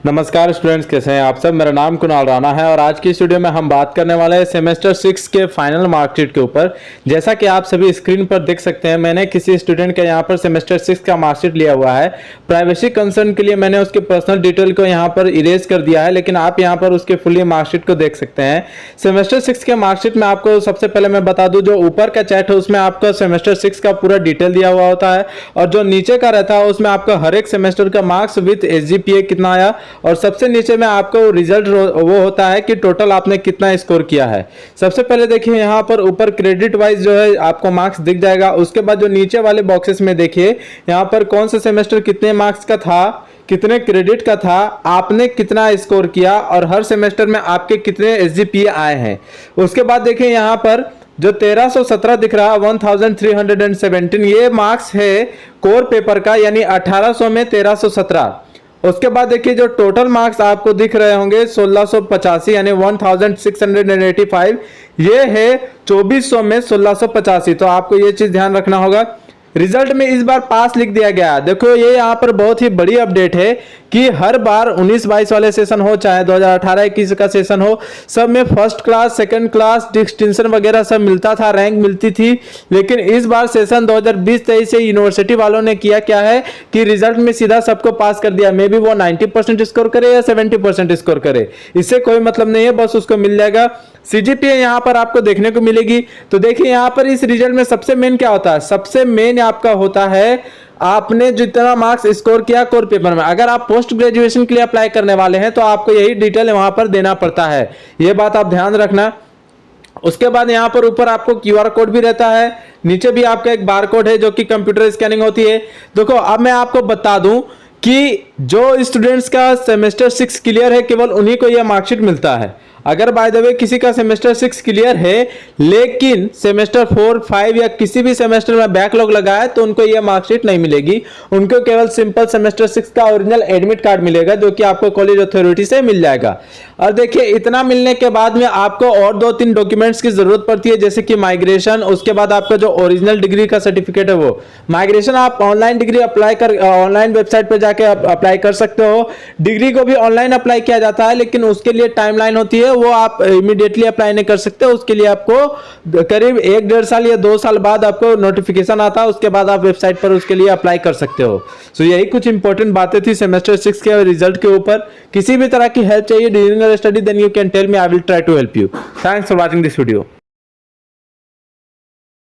नमस्कार स्टूडेंट्स, कैसे हैं आप सब। मेरा नाम कुणाल राणा है और आज की इस वीडियो में हम बात करने वाले हैं सेमेस्टर 6 के फाइनल मार्कशीट के ऊपर। जैसा कि आप सभी स्क्रीन पर देख सकते हैं, मैंने किसी स्टूडेंट का यहाँ पर सेमेस्टर 6 का मार्कशीट लिया हुआ है। प्राइवेसी कंसर्न के लिए मैंने उसके पर्सनल डिटेल को यहाँ पर इरेज कर दिया है, लेकिन आप यहाँ पर उसके फुली मार्कशीट को देख सकते हैं। सेमेस्टर 6 के मार्कशीट में आपको सबसे पहले मैं बता दूं, जो ऊपर का चैट है उसमें आपका सेमेस्टर 6 का पूरा डिटेल दिया हुआ होता है, और जो नीचे का रहता है उसमें आपका हर एक सेमेस्टर का मार्क्स विद SGPA कितना आया, और सबसे नीचे में आपको रिजल्ट वो होता है कि टोटल आपने कितना स्कोर किया है। सबसे पहले देखिए यहाँ पर ऊपर क्रेडिट वाइज जो है आपको मार्क्स दिख जाएगा। उसके बाद जो नीचे वाले बॉक्सेस में देखिए यहाँ पर कौन सा सेमेस्टर कितने मार्क्स का था, कितने क्रेडिट का था, आपने कितना स्कोर किया, और हर सेमेस्टर में आपके कितने SGPA आए हैं। उसके बाद देखिए यहाँ पर जो 1317 दिख रहा है, 1317, ये मार्क्स है कोर पेपर का, यानी 1800 में 1317। उसके बाद देखिए जो टोटल मार्क्स आपको दिख रहे होंगे 1685 यानी 1685, ये है 2400 में 1685। तो आपको ये चीज ध्यान रखना होगा। रिजल्ट में इस बार पास लिख दिया गया। देखो ये यहाँ पर बहुत ही बड़ी अपडेट है कि हर बार 19-22 वाले सेशन हो, चाहे 2018-21 का सेशन हो, सब में first class, second class, distinction वगैरह सब मिलता था, रैंक मिलती थी। लेकिन इस बार सेशन 2020-23 से यूनिवर्सिटी वालों ने किया क्या है कि रिजल्ट में सीधा सबको पास कर दिया। मे बी वो 90% स्कोर करे या 70% स्कोर करे, इससे कोई मतलब नहीं है, बस उसको मिल जाएगा। CGPA यहाँ पर आपको देखने को मिलेगी। तो देखिए यहाँ पर इस रिजल्ट में सबसे मेन क्या होता है, सबसे मेन आपका होता है आपने जितना मार्क्स स्कोर किया कोर पेपर में। अगर आप पोस्ट ग्रेजुएशन के लिए अप्लाई करने वाले हैं तो आपको यही डिटेल वहां पर देना पड़ता है, ये बात आप ध्यान रखना। उसके बाद यहाँ पर ऊपर आपको QR कोड भी रहता है, नीचे भी आपका एक बार कोड है जो कि कंप्यूटर स्कैनिंग होती है। देखो अब मैं आपको बता दूं कि जो स्टूडेंट्स का सेमेस्टर 6 क्लियर है केवल उन्हीं को यह मार्कशीट मिलता है। अगर बाय द वे किसी का सेमेस्टर 6 क्लियर है लेकिन सेमेस्टर 4, 5 या किसी भी सेमेस्टर में बैकलॉग लगा है तो उनको यह मार्कशीट नहीं मिलेगी। उनको केवल सिंपल सेमेस्टर 6 का ओरिजिनल एडमिट कार्ड मिलेगा, जो कि आपको कॉलेज अथॉरिटी से मिल जाएगा। और देखिए इतना मिलने के बाद में आपको और 2-3 डॉक्यूमेंट्स की जरूरत पड़ती है, जैसे कि माइग्रेशन। उसके बाद आपका जो ओरिजिनल डिग्री का सर्टिफिकेट है वो माइग्रेशन आप ऑनलाइन डिग्री अप्लाई कर ऑनलाइन वेबसाइट पर जाके अप्लाई कर सकते हो। डिग्री को भी ऑनलाइन अप्लाई किया जाता है, लेकिन उसके लिए टाइमलाइन होती है, वो आप इमीडिएटली अप्लाई नहीं कर सकते। उसके लिए आपको करीब 1-1.5 साल या 2 साल बाद आपको नोटिफिकेशन आता है, उसके बाद आप वेबसाइट पर उसके लिए अप्लाई कर सकते हो। सो यही कुछ इंपॉर्टेंट बातें थी सेमेस्टर 6 के रिजल्ट के ऊपर। किसी भी तरह की हेल्प चाहिए during your study, then you can tell me, I will try to help you. Thanks for watching this video.